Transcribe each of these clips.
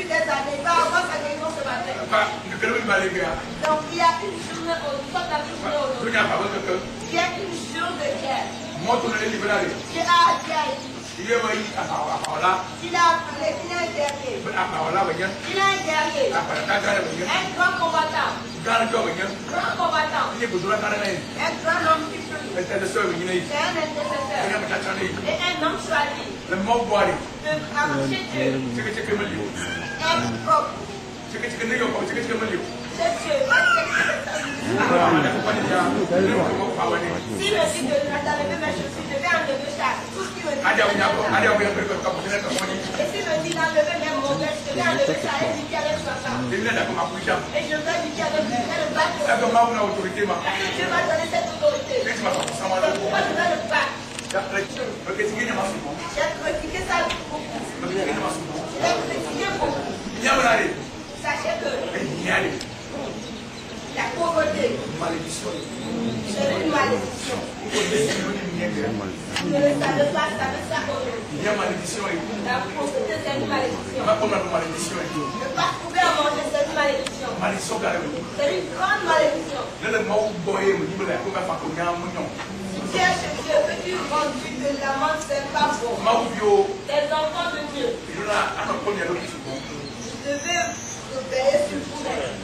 depuis des années, il va avoir sa guérison ce matin. Donc il y a une journée aujourd'hui. Il y a une journée de guerre. Dieu a dit à Élie. Il a appelé, il a un guerrier. Il a un guerrier. Un grand combattant. Grand combattant. Un grand homme qui prie. C'est un intercesseur. Et un homme choisi. De marcher Dieu. Un propre. C'est Dieu. Si me dit d'enlever mes chaussures, je vais enlever ça. Tout ce qui me dit. Et si me dit d'enlever mes mauvaises, je vais enlever ça et lui avec sa femme. Et je vais lui dire avec le bac. Dieu m'a donné cette autorité. Pourquoi je vais le battre? J'ai critiqué ça beaucoup. J'ai critiqué beaucoup. Sachez que la pauvreté, c'est une malédiction. Vous ne le savez pas, ça veut ça. La pauvreté, c'est une malédiction. Ne pas trouver à manger, c'est une malédiction. C'est une grande malédiction. Si tu es chez Dieu, que tu conduis de l'amende, c'est pas bon. Les enfants de Dieu. Je devais veiller sur vous-même.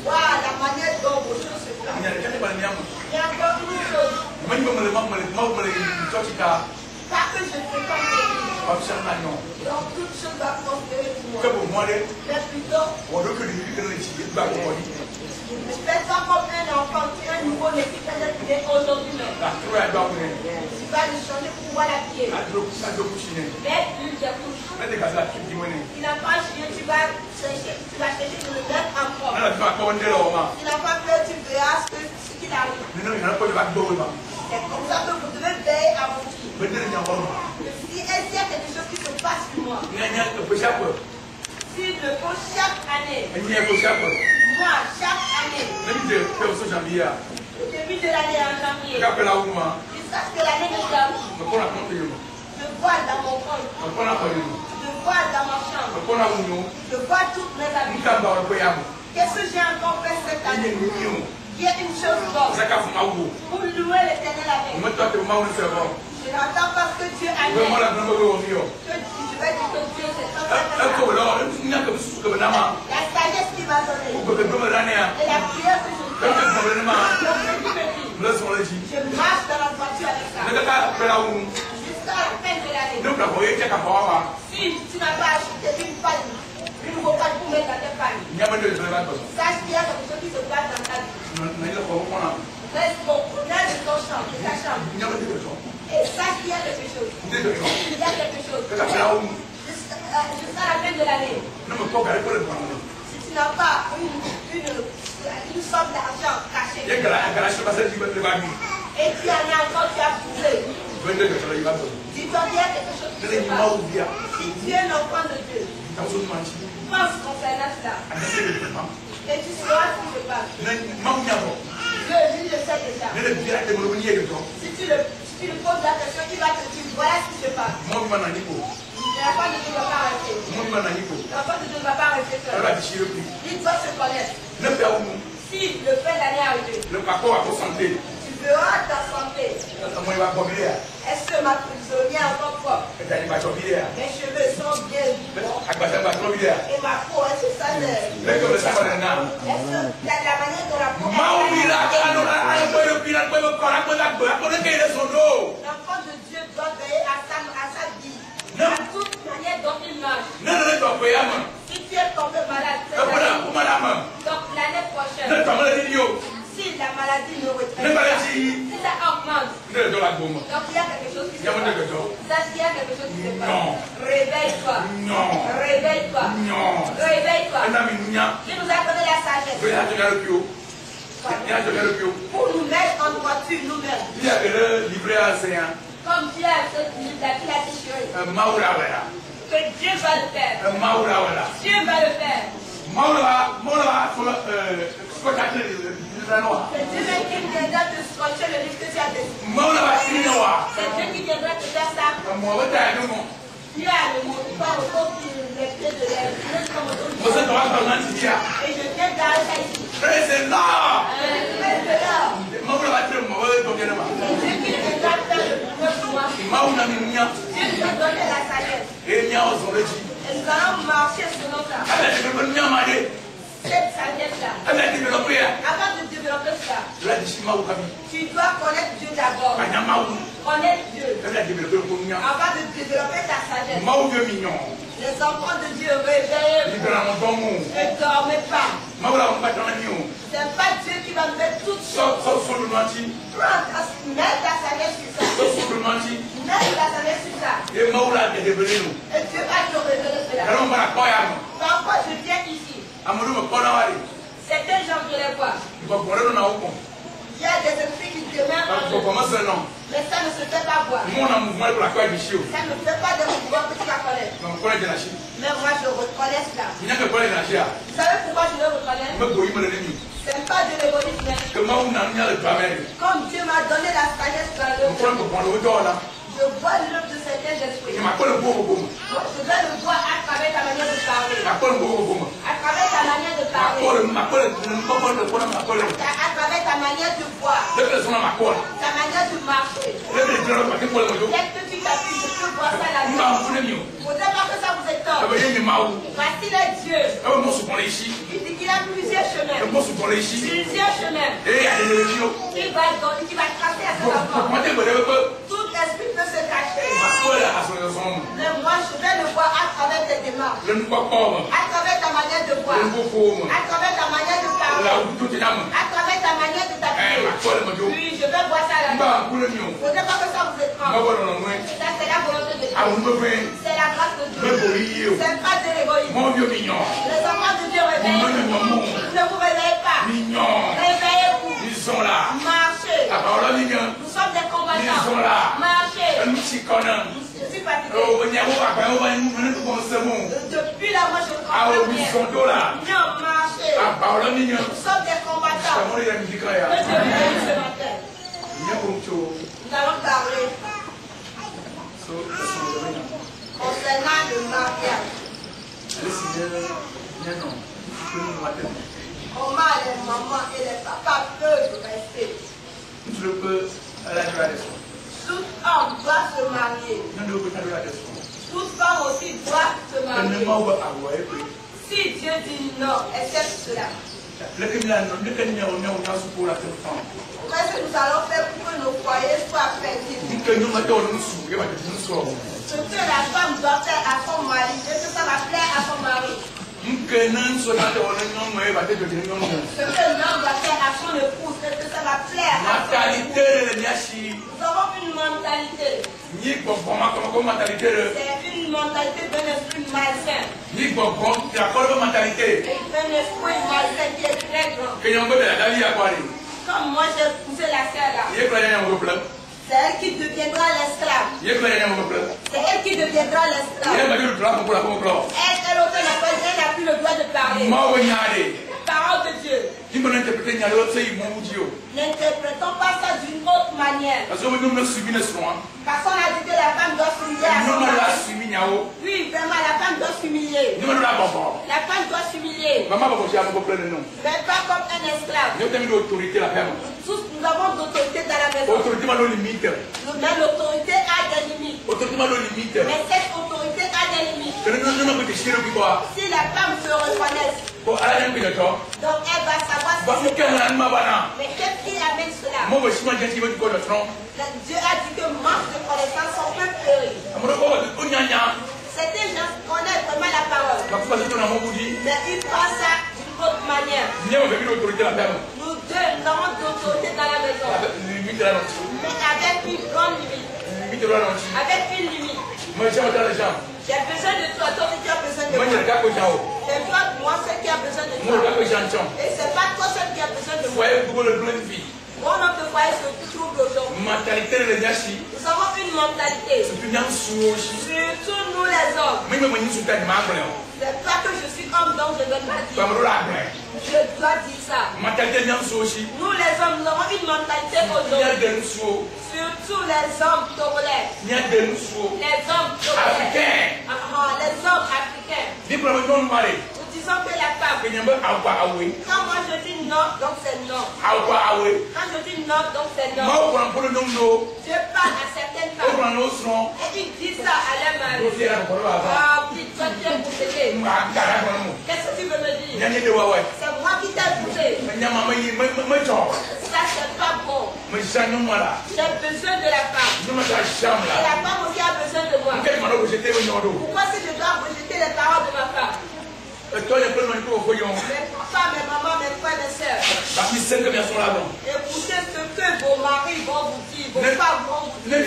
Voilà la manière dont vos choses se passent. Il y a encore une chose. Pas que je fréquente l'église. Donc toute chose va prospérer pour moi. Mais plutôt, ne fais pas comme un enfant qui a un nouveau né qui est né aujourd'hui même. Tu vas le changer pour voir la pied. Mais plus de couches. Il n'a pas chié, tu vas chercher de le mettre en propre. Il n'a pas peur, tu verras ce qu'il arrive. C'est comme ça que vous devez veiller à mon Dieu. Si il y a quelque chose qui se passe sur moi, s'il le faut chaque année, moi chaque année, au début de l'année en janvier, il sache que l'année de janvier, je vois dans mon compte, je vois dans ma chambre, je vois toutes mes habitudes. Qu'est-ce que j'ai encore fait cette année? Il y a une chose bonne. Pour louer l'Éternel avec. Je n'entends pas ce que Dieu a dit. Je vais dire que Dieu c'est la sagesse qu'il m'a donnée. Et la prière que je fais. Je marche dans la voiture avec ça. Jusqu'à la fin de l'année. Si tu n'as pas acheté une paille, une nouveau paille pour mettre dans tes pailles, sache qu'il y a quelque chose qui se passe dans ta vie. Reste bon, regarde ton champ, ta chambre. Et sache qu'il y a quelque chose. Il y a quelque chose. Jusqu'à la fin de l'année. Si tu n'as pas une somme d'argent cachée, et tu en as encore, tu as poussé. Dis-toi qu'il y a quelque chose qui se passe. Si tu es un enfant de Dieu, pense concernant cela. Et tu sauras ce qui se passe. Dieu, lui, le sait déjà. Si tu lui poses la question, il va te dire, voilà ce qui se passe. L'enfant de Dieu ne va pas rester. L'enfant de Dieu ne va pas rester seul. Il doit se connaître. Si le fin d'année est arrivé, tu verras ta santé. Est-ce que ma prisonnière est encore propre? Mes cheveux sont bien blancs. Et ma peau, est-ce que ça est? Est-ce que la manière dont la peau est? L'enfant de Dieu doit veiller à sa vie. À toute manière dont il marche. Si tu es tombé malade, donc l'année prochaine, si la maladie ne retraite pas, si ça augmente, donc il y a quelque chose qui se passe. Sache qu'il y a quelque chose qui se passe. Réveille-toi. Réveille-toi. Réveille-toi. Il nous a donné la sagesse pour nous mettre en droiture nous-mêmes. Comme Dieu a déchiré. Que Dieu va le faire. Dieu va le faire. C'est Dieu qui viendra te scotcher le livre que tu as décidé. C'est Dieu qui viendra te faire ça. Dieu a le monopole autour des pieds de l'herbe. Et je viens d'arrêter ça ici. Praise the Lord. Praise the Lord. Et Dieu qui nous a fait le pouvoir pour moi. Dieu nous a donné la sagesse. Et nous allons marcher selon ça. Cette sagesse-là. Avant de développer ça, tu dois connaître Dieu d'abord. Connaître Dieu. Avant de développer ta sagesse. Les enfants de Dieu réveillez-vous. Ne dormez pas. C'est pas Dieu qui va nous mettre toutes choses. Mets ta sagesse sur ça. Mets ta sagesse sur ça. Et Dieu va te révéler cela. Parfois je viens ici. Certains gens je les vois. Il y a des esprits qui demeurent en eux. Mais ça ne se fait pas voir. Ça ne fait pas de mouvement que tu vas connaître. Mais moi je reconnais cela. Vous savez pourquoi je le reconnais? C'est pas de l'égoïsme. Comme Dieu m'a donné la sagesse dans le je vois l'œuvre de certains esprits. Je dois le voir à travers ta manière de parler. À travers ta manière de parler. À travers ta manière de voir. Ta manière de marcher. Dès que tu t'appuies, je peux voir ça la nuit. Vous ne savez pas que ça vous étonne. Voici le Dieu. Il dit qu'il a plusieurs chemins. Plusieurs chemins. Qui va tracer à ses enfants. Tout esprit peut se cacher. Mais moi je vais le voir à travers tes démarches. À travers ta manière de voir. À travers ta manière de parler. À travers ta manière de t'appuyer. Oui, je vais voir ça là-bas. Vous ne savez pas que ça vous étrange. Ça c'est la volonté de Dieu. C'est la grâce de Dieu. C'est pas de l'égoïsme. Les enfants de Dieu réveillez-vous. Ne vous réveillez pas. Réveillez-vous. Marchez. Nous sommes des combattants. Marchez. Je suis fatigué. Depuis là, moi je comprends bien. Marchez. Nous sommes des combattants. Que Dieu bénisse ce matin. Nous allons parler concernant le mariage. Comment les mamans et les papas peuvent rester. Toute homme doit se marier. Toute femme aussi doit se marier. Si Dieu dit non, accepte cela. Qu'est-ce que nous allons faire pour que nos foyers soient fertiles? Ce que la femme doit faire à son mari, et que ça va plaire à son mari. Ce que l'homme doit faire à son épouse, est-ce que ça va plaire à son épouse? Nous avons une mentalité. C'est une mentalité d'un esprit malsain. Et d'un esprit malsain qui est très grand. Comme moi j'ai poussé la sœur là. C'est elle qui deviendra l'esclave. C'est elle qui deviendra l'esclave. Elle n'a plus le droit de parler. Parole de Dieu. N'interprétons pas ça d'une autre manière. Parce qu'on a dit que la femme doit s'humilier à son mari. Oui, vraiment, la femme doit s'humilier. La femme doit s'humilier. Mais pas comme un esclave. Tous nous avons d'autorité dans la maison. Mais l'autorité a des limites. Mais cette autorité a des limites. Si la femme se reconnaît, donc elle va savoir si c'est mais qu'est-ce qui amène cela? Dieu a dit que manque de connaissance sont peu périr. Certains gens connaissent vraiment la parole. Mais ils pensent ça d'une autre manière. Nous deux, nous avons d'autorité dans la maison. Mais avec une grande limite. Avec une limite. J'ai besoin de toi, toi tu as besoin de moi. C'est toi, moi, seul qui a besoin de toi. Et c'est pas toi seul qui a besoin de moi. Mon homme de foyer se trouve aujourd'hui. Nous avons une mentalité. Surtout nous les hommes. C'est pas que je suis homme donc je ne dois pas dire. Je dois dire ça. Nous les hommes, nous avons une mentalité aujourd'hui. Surtout les hommes togolais. Les hommes togolais. Les hommes africains. Nous disons que la femme. Quand moi je dis non, donc c'est non. Quand je dis non, donc c'est non. Je parle à certaines femmes. Et ils disent ça à leur mari. Ah oui, toi tu es possédé. Qu'est-ce que tu veux me dire? C'est moi qui t'ai poussé. Ça c'est pas bon. J'ai besoin de la femme. Et la femme aussi a besoin de moi. Pourquoi si je dois rejeter les paroles de ma femme? Mes papas, mes mamans, mes frères, mes soeurs. Écoutez ce que vos maris vont vous dire, vos femmes vont vous dire.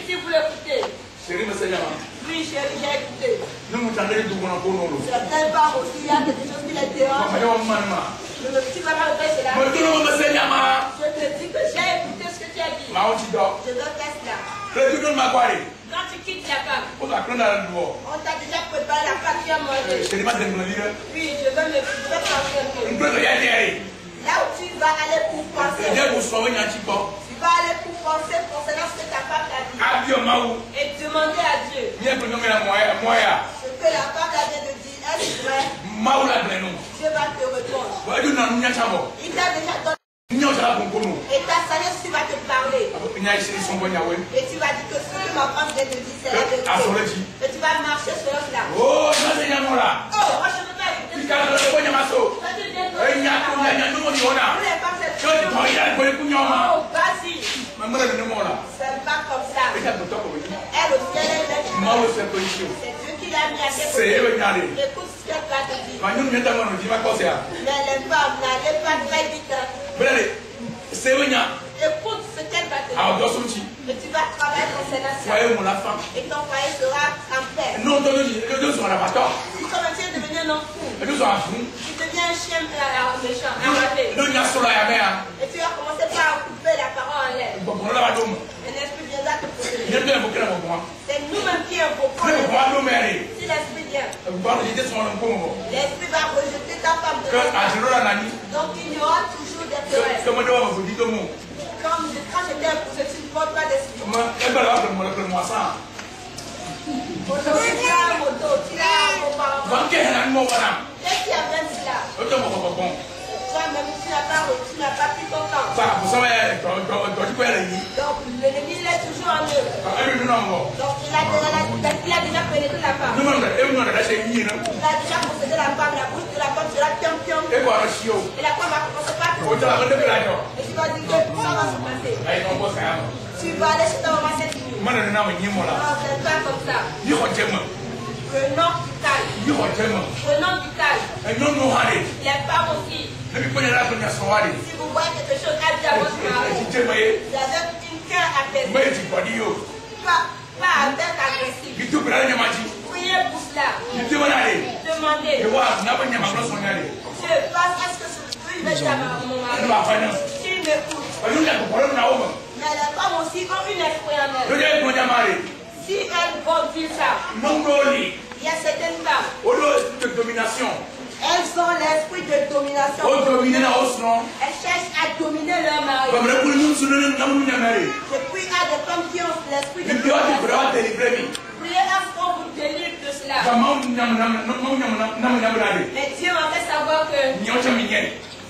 Si vous l'écoutez. Oui, chérie, j'ai écouté. Certaines femmes aussi, il y a quelque chose qui les dérange. Le petit maman le fait cela. Je te dis que j'ai écouté ce que tu as dit. Je déteste là. Quand tu quittes la femme, on t'a déjà préparé la pâte, tu as mangé. Oui, je vais penser un peu. Là où tu vas aller pour penser. Tu vas aller pour penser concernant ce que ta femme t'a dit. Et demander à Dieu. Ce que la femme vient de dire, est-ce vrai? Dieu va te répondre. Il t'a déjà donné. Et ta sagesse, tu vas te parler. Et tu vas dire que ce que ma femme vient de dire, c'est la vérité. Et tu vas marcher sur cela. Oh, moi je ne veux pas écouter. Oh, vas-y. C'est pas comme ça. Elle aussi, elle est belle. C'est Dieu qui l'a mis à tes côtés. Écoute ce qu'elle va te dire. Mais les femmes, n'allez pas très vite. Écoute ce qu'elle va te dire. Et tu vas travailler concernant ça. Et ton foyer sera en paix. Si ton métier est devenu un homme fou, tu deviens un chien méchant, arrêté. Et tu vas commencer par couper la parole en l'air. Un esprit viendra te posséder. C'est nous-mêmes qui invoquons l'esprit. Si l'esprit vient, l'esprit va rejeter ta femme de toi. Donc il y aura toujours des querelles. Quand j'étais épousée, tu ne portes pas d'esprit. Tu as un moto, tu as un auparavant. Qu'est-ce qui amène cela? Toi-même, tu n'as pas pris ton temps. Donc l'ennemi, il est toujours en eux. Donc il a déjà pénétré la femme. Il a déjà possédé la femme, la bouche de la femme sera pion-pion. Et la femme va commencer par te dire. Et tu vas dire que ça va se passer. Tu vas aller chez ta maman cette nuit. Non, c'est pas comme ça. Prenons du calme. Prenons du calme. Les femmes aussi. Si vous voyez quelque chose à dire à votre mari, vous avez une cœur apaisée. Pas avec agressif. Priez pour cela. Demandez. Dieu, est-ce que je vais dire à mon mari? S'il m'écoute. Mais les femmes aussi ont une esprit en elles. Si elles vont dire ça, il y a certaines femmes. Elles ont l'esprit de domination. Elles cherchent à dominer leur mari. Je prie à des femmes qui ont l'esprit de domination. Priez à ce qu'on vous délivre de cela. Mais Dieu m'a fait savoir que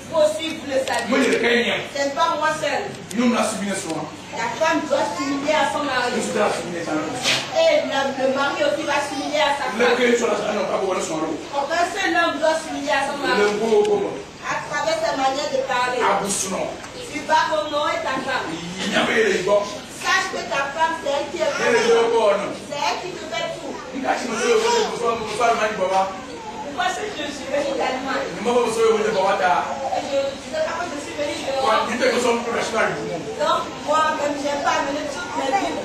vous aussi vous le savez. Ce n'est pas moi seul. La femme doit s'humilier à son mari. Et le mari aussi va s'humilier à sa femme. Un seul homme doit s'humilier à son mari. À travers sa manière de parler. Tu vas honorer ta femme. Sache que ta femme, c'est elle qui est bonne. C'est elle qui te fait tout. Pourquoi est-ce que je suis venue d'Allemagne? Je disais comment je suis venue de l'Europe. Donc moi-même, je n'ai pas amené toutes mes vies.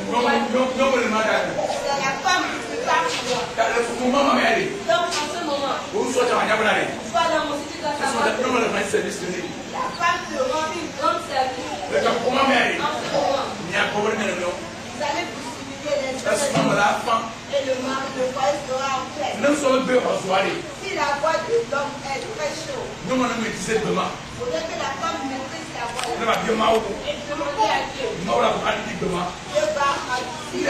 C'est la femme qui se parle pour moi. Donc en ce moment, soit dans mon site, dans sa femme te rend une grande service. En ce moment, vous allez Et le mari de foyer sera en paix. Si la voix de l'homme est très chaude, il faudrait que la femme maîtrise la voix. Et demander à Dieu. Dieu va agir.